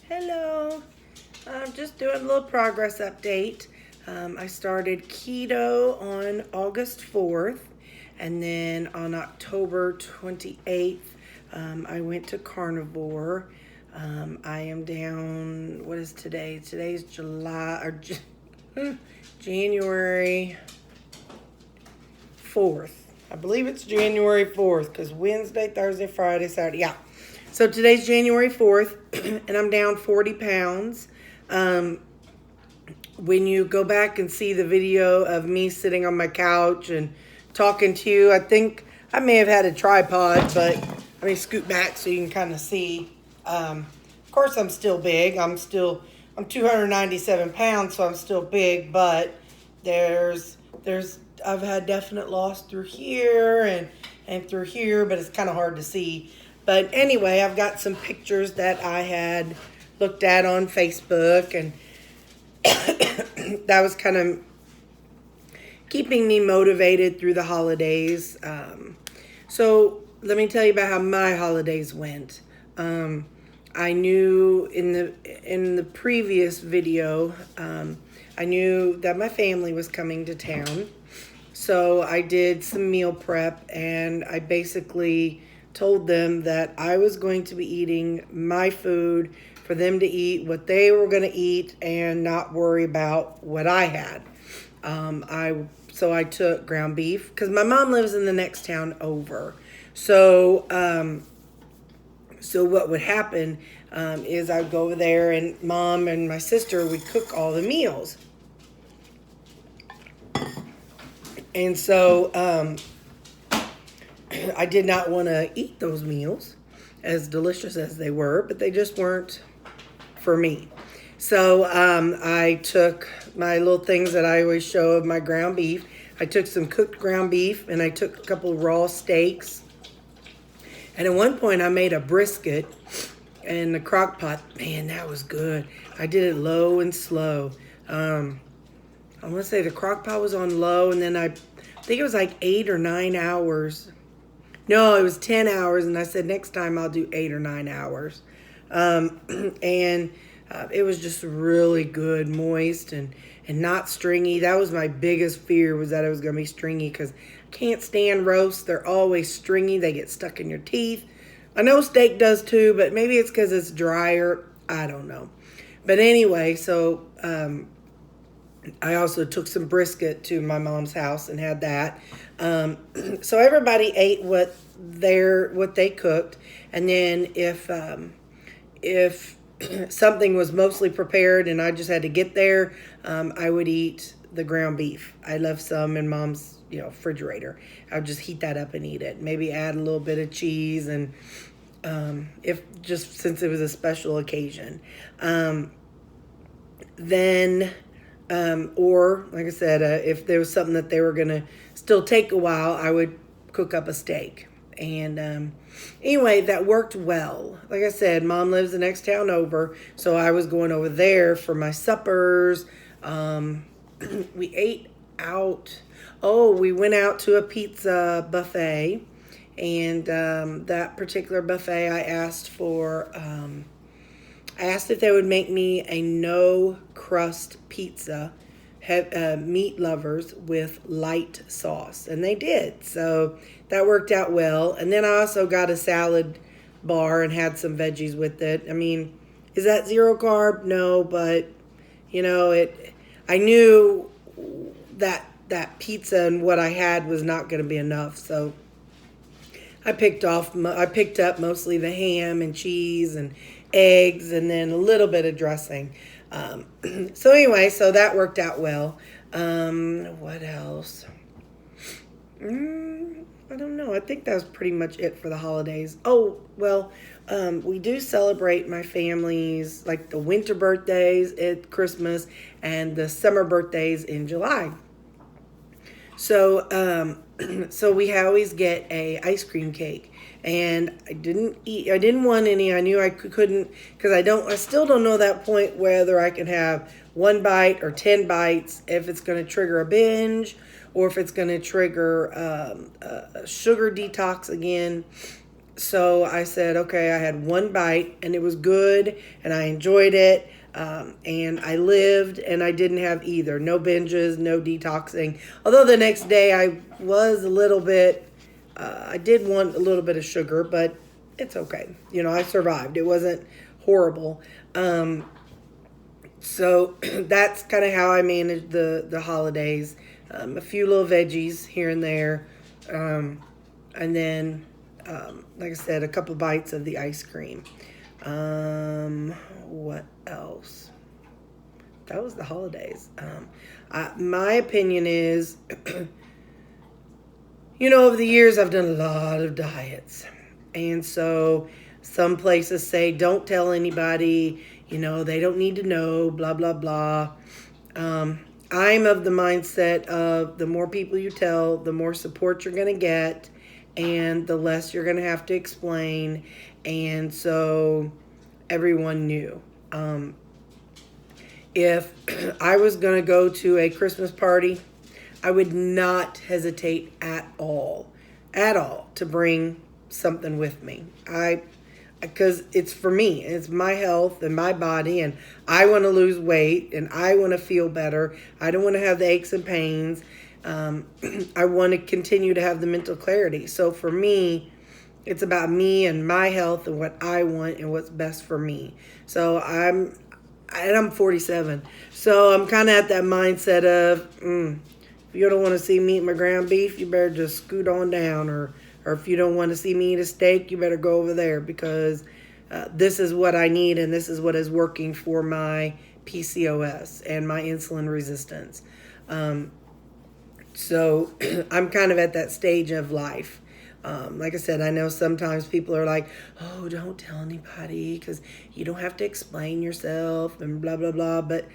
Hello. I'm just doing a little progress update. I started keto on August 4th, and then on October 28th, I went to carnivore. I am down, what is today? Today's January 4th. I believe it's January 4th because Wednesday, Thursday, Friday, Saturday. Yeah. So today's January 4th, and I'm down 40 pounds. When you go back and see the video of me sitting on my couch and talking to you, I think I may have had a tripod, but let me scoot back so you can kind of see. Of course, I'm still big. I'm 297 pounds, so I'm still big, but I've had definite loss through here and through here, but it's kind of hard to see. But anyway, I've got some pictures that I had looked at on Facebook, and that was kind of keeping me motivated through the holidays. So let me tell you about how my holidays went. I knew in the previous video, I knew that my family was coming to town. So I did some meal prep, and I basically told them that I was going to be eating my food for them to eat what they were going to eat and not worry about what I had. So I took ground beef because my mom lives in the next town over. So what would happen is I'd go over there, and mom and my sister would cook all the meals. And so I did not want to eat those meals, as delicious as they were, but they just weren't for me. So I took my little things that I always show of my ground beef. I took some cooked ground beef, and I took a couple raw steaks. And at one point, I made a brisket in the crock pot. Man, that was good. I did it low and slow. I want to say the crock pot was on low, and then I think it was like 8 or 9 hours. No, it was 10 hours, and I said next time I'll do 8 or 9 hours. And it was just really good, moist, and not stringy. That was my biggest fear, was that it was going to be stringy, because I can't stand roasts. They're always stringy. They get stuck in your teeth. I know steak does too, but maybe it's because it's drier. I don't know. But anyway, so I also took some brisket to my mom's house and had that. So everybody ate what they cooked, and then if something was mostly prepared and I just had to get there, I would eat the ground beef. I left some in mom's refrigerator. I would just heat that up and eat it. Maybe add a little bit of cheese, and if just since it was a special occasion, then. Or, like I said, if there was something that they were going to still take a while, I would cook up a steak. And anyway, that worked well. Like I said, mom lives the next town over, so I was going over there for my suppers. We ate out. Oh, we went out to a pizza buffet. And that particular buffet, I asked if they would make me a no-crust pizza, meat lovers, with light sauce. And they did. So that worked out well. And then I also got a salad bar and had some veggies with it. I mean, is that zero carb? No, but, I knew that pizza and what I had was not going to be enough. So I picked up mostly the ham and cheese and eggs, and then a little bit of dressing. So anyway, so that worked out well. What else? I don't know. I think that was pretty much it for the holidays. Oh, well, we do celebrate my family's, like the winter birthdays at Christmas and the summer birthdays in July. So, so we always get a ice cream cake, and I didn't want any. I knew I couldn't, because I still don't know that point whether I can have 1 bite or 10 bites, if it's going to trigger a binge or if it's going to trigger a sugar detox again. So I said, okay, I had one bite and it was good and I enjoyed it. And I lived and I didn't have either. No binges, no detoxing. Although the next day I was a little bit, I did want a little bit of sugar, but it's okay. I survived. It wasn't horrible. So that's kind of how I managed the holidays. A few little veggies here and there. And then, like I said, a couple bites of the ice cream. What else? That was the holidays. My opinion is, over the years I've done a lot of diets. And so some places say, don't tell anybody, they don't need to know, blah, blah, blah. I'm of the mindset of the more people you tell, the more support you're going to get, and the less you're going to have to explain. And so everyone knew. If I was going to go to a Christmas party, I would not hesitate at all, to bring something with me. Because it's for me, it's my health and my body, and I want to lose weight and I want to feel better. I don't want to have the aches and pains. I want to continue to have the mental clarity. So for me, it's about me and my health and what I want and what's best for me. So I'm 47. So I'm kind of at that mindset of, if you don't want to see me eat my ground beef, you better just scoot on down. Or if you don't want to see me eat a steak, you better go over there, because this is what I need and this is what is working for my PCOS and my insulin resistance. So I'm kind of at that stage of life. Like I said, I know sometimes people are like, oh, don't tell anybody because you don't have to explain yourself and blah, blah, blah. But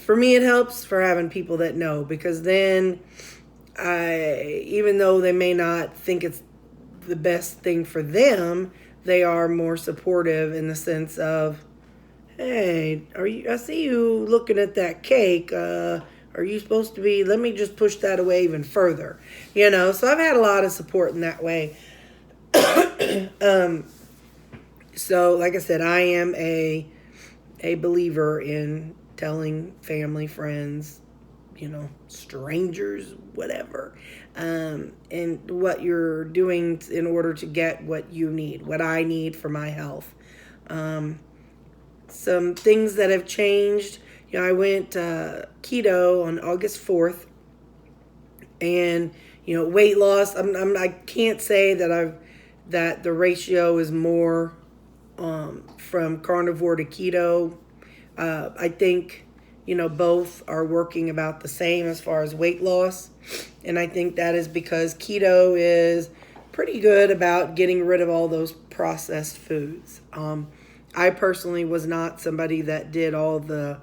for me, it helps for having people that know, because then even though they may not think it's the best thing for them, they are more supportive in the sense of, hey, I see you looking at that cake. Are you supposed to be, let me just push that away even further, So I've had a lot of support in that way. So like I said, I am a believer in telling family, friends, strangers, whatever, and what you're doing in order to get what you need, what I need for my health. Some things that have changed. I went keto on August 4th, and weight loss. I can't say that the ratio is more from carnivore to keto. I think both are working about the same as far as weight loss, and I think that is because keto is pretty good about getting rid of all those processed foods. I personally was not somebody that did all the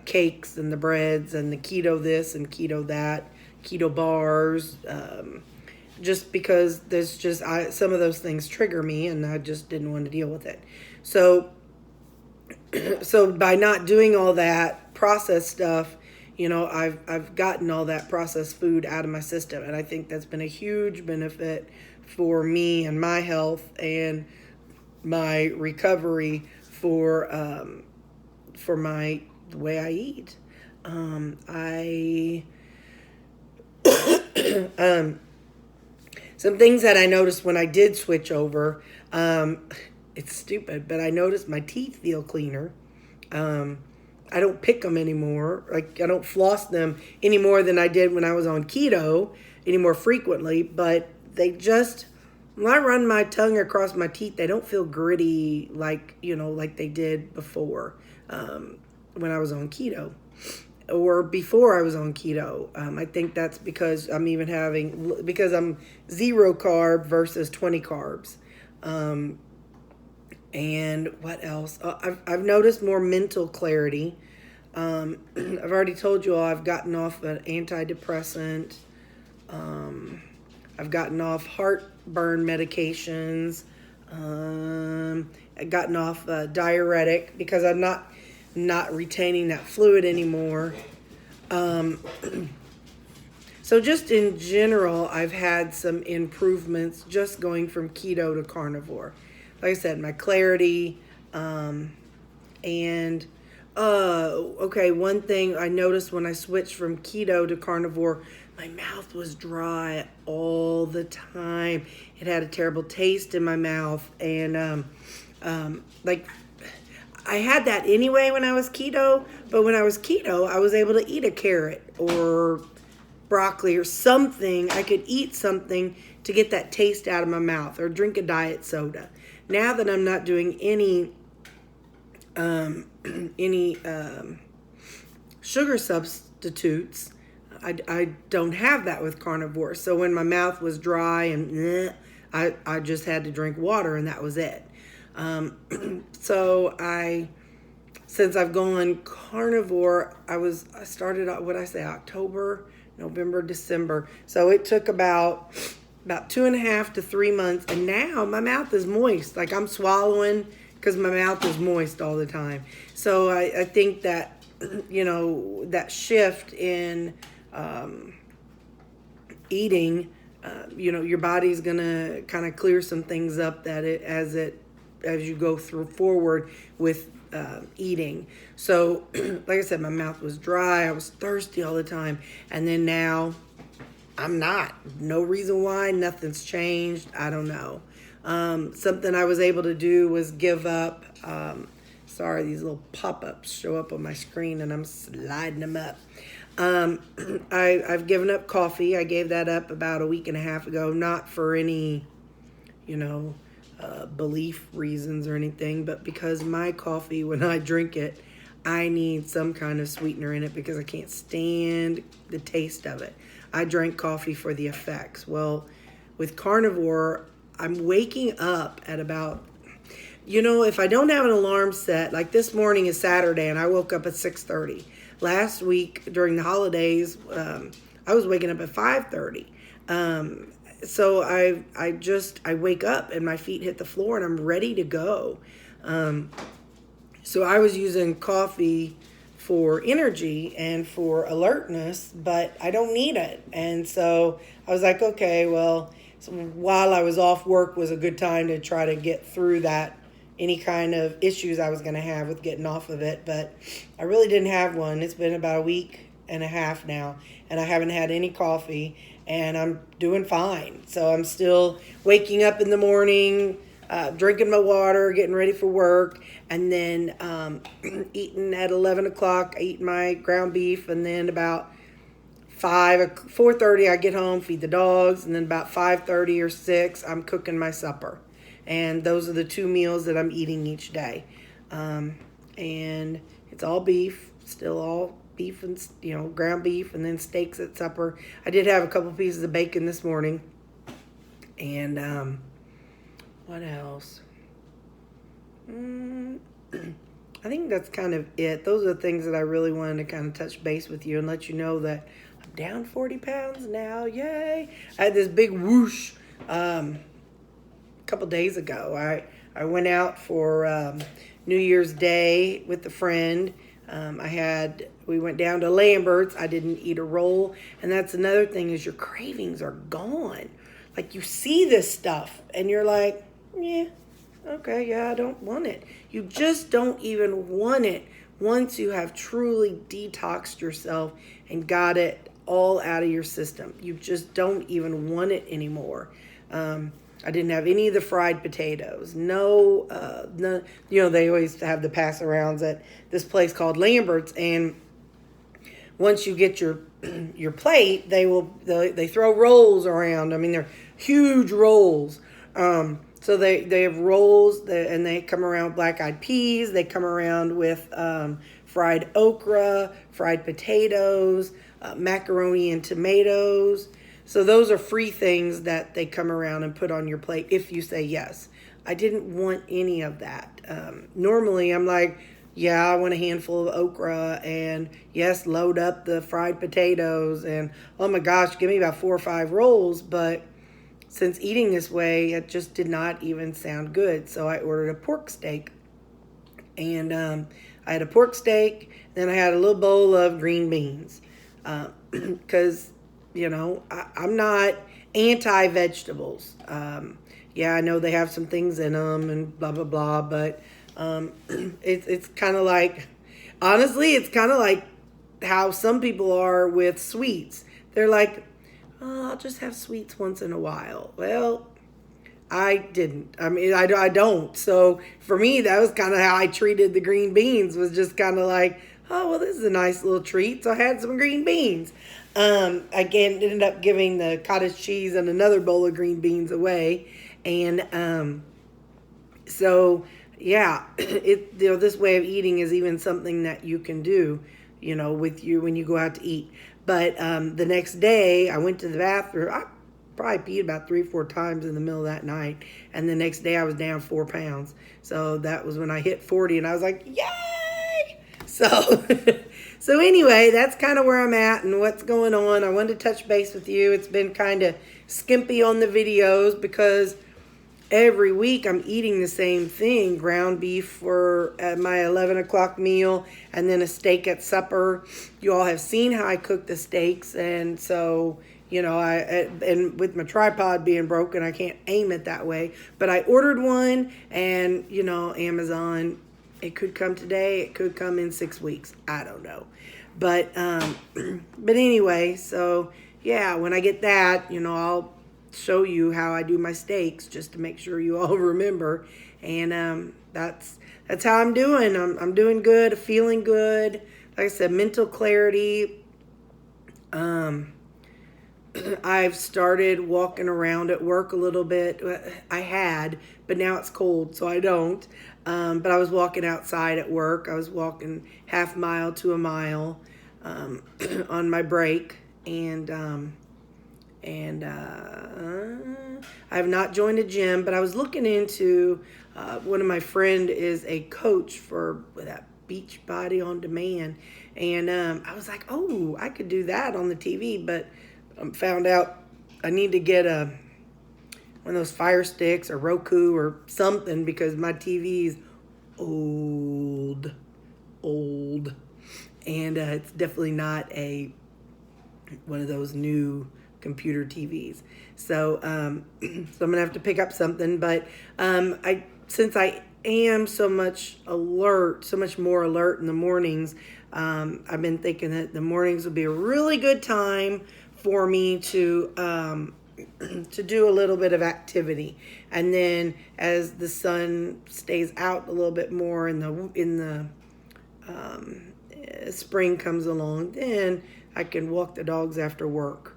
cakes and the breads and the keto this and keto that, keto bars, just because there's just some of those things trigger me, and I just didn't want to deal with it. So by not doing all that processed stuff, I've gotten all that processed food out of my system, and I think that's been a huge benefit for me and my health and my recovery for the way I eat. Some things that I noticed when I did switch over, it's stupid, but I noticed my teeth feel cleaner. I don't pick them anymore. Like, I don't floss them any more than I did when I was on keto, any more frequently, but they just, when I run my tongue across my teeth, they don't feel gritty like they did before. When I was on keto, or before I was on keto. I think that's because I'm 0 carb versus 20 carbs. And what else? I've noticed more mental clarity. I've already told you all I've gotten off an antidepressant. I've gotten off heartburn medications. I've gotten off diuretic because I'm not retaining that fluid anymore. So just in general, I've had some improvements just going from keto to carnivore. Like I said, my clarity, and okay, one thing I noticed when I switched from keto to carnivore, my mouth was dry all the time. It had a terrible taste in my mouth, and like I had that anyway when I was keto. But when I was keto, I was able to eat a carrot or broccoli or something. I could eat something to get that taste out of my mouth, or drink a diet soda. Now that I'm not doing any sugar substitutes, I don't have that with carnivore. So when my mouth was dry and I just had to drink water, and that was it. So since I've gone carnivore, I started out, what I say, October, November, December. So it took about 2.5 to 3 months, and now my mouth is moist. Like, I'm swallowing because my mouth is moist all the time. So I think that, that shift in eating, your body's gonna kind of clear some things up as you go through forward with eating. So, like I said, my mouth was dry. I was thirsty all the time, and then now I'm not. No reason why. Nothing's changed. I don't know. Something I was able to do was give up. Sorry, these little pop-ups show up on my screen, and I'm sliding them up. I've given up coffee. I gave that up about a week and a half ago, not for any, belief reasons or anything, but because my coffee, when I drink it, I need some kind of sweetener in it because I can't stand the taste of it. I drank coffee for the effects. Well, with carnivore, I'm waking up at about, if I don't have an alarm set, like this morning is Saturday and I woke up at 6:30. Last week during the holidays, I was waking up at 5:30. So I wake up and my feet hit the floor and I'm ready to go. So I was using coffee for energy and for alertness, but I don't need it. And so I was like, okay, well, so while I was off work was a good time to try to get through that, any kind of issues I was going to have with getting off of it. But I really didn't have one. It's been about a week and a half now, and I haven't had any coffee, and I'm doing fine. So I'm still waking up in the morning, drinking my water, getting ready for work, and then eating at 11 o'clock. I eat my ground beef, and then about 4:30 I get home, feed the dogs, and then about 5:30 or 6 I'm cooking my supper. And those are the 2 meals that I'm eating each day. And it's all beef, still all beef and, ground beef, and then steaks at supper. I did have a couple pieces of bacon this morning. And what else? I think that's kind of it. Those are the things that I really wanted to kind of touch base with you and let you know that I'm down 40 pounds now. Yay! I had this big whoosh couple days ago. I went out for New Year's Day with a friend. We went down to Lambert's. I didn't eat a roll, and that's another thing, is your cravings are gone. Like, you see this stuff and you're like, yeah, okay, yeah, I don't want it. You just don't even want it once you have truly detoxed yourself and got it all out of your system. You just don't even want it anymore. I didn't have any of the fried potatoes. No, they always have the pass arounds at this place called Lambert's, and once you get your plate, they throw rolls around. I mean, they're huge rolls. So they have rolls, and they come around with black-eyed peas. They come around with fried okra, fried potatoes, macaroni and tomatoes. So those are free things that they come around and put on your plate if you say yes. I didn't want any of that. Normally, I'm like, yeah, I want a handful of okra, and yes, load up the fried potatoes, and oh my gosh, give me about 4 or 5 rolls. But since eating this way, it just did not even sound good. So I ordered a pork steak, and I had a pork steak, then I had a little bowl of green beans, because I'm not anti-vegetables. Yeah, I know they have some things in them and blah, blah, blah, but it's kind of like, honestly, it's kind of like how some people are with sweets. They're like, oh, I'll just have sweets once in a while. Well, I didn't. I mean, I don't. So for me, that was kind of how I treated the green beans, was just kind of like, oh, well, this is a nice little treat. So I had some green beans. Again, ended up giving the cottage cheese and another bowl of green beans away. And so, yeah, this way of eating is even something that you can do, with you when you go out to eat. But the next day, I went to the bathroom. I probably peed about 3 or 4 times in the middle of that night. And the next day, I was down 4 pounds. So that was when I hit 40, and I was like, yay! So, so anyway, that's kind of where I'm at and what's going on. I wanted to touch base with you. It's been kind of skimpy on the videos because every week I'm eating the same thing: ground beef for my 11 o'clock meal, and then a steak at supper. You all have seen how I cook the steaks, and so and with my tripod being broken, I can't aim it that way. But I ordered one, and Amazon. It could come today. It could come in 6 weeks. I don't know, but but anyway. So yeah, when I get that, I'll show you how I do my steaks, just to make sure you all remember. And that's how I'm doing. I'm doing good, feeling good. Like I said, mental clarity. I've started walking around at work a little bit. I had, but now it's cold, so I don't. But I was walking outside at work. I was walking half mile to a mile on my break, and I have not joined a gym, but I was looking into one of my friend is a coach for that Beachbody on Demand, and I was like, oh, I could do that on the TV, but found out I need to get one of those Fire Sticks or Roku or something, because my TV is old, and it's definitely not one of those new computer TVs. So so I'm gonna have to pick up something. But since I am so much more alert in the mornings, I've been thinking that the mornings would be a really good time for me to to do a little bit of activity. And then as the sun stays out a little bit more in the spring comes along, then I can walk the dogs after work.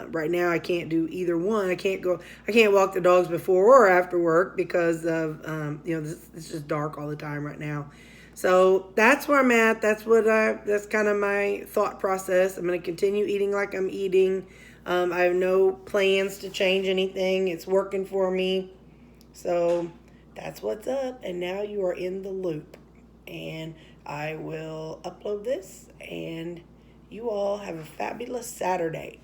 Right now, I can't do either one. I can't walk the dogs before or after work because of it's just dark all the time right now. So that's where I'm at. That's kind of my thought process. I'm going to continue eating like I'm eating. I have no plans to change anything. It's working for me. So that's what's up. And now you are in the loop. And I will upload this, and you all have a fabulous Saturday.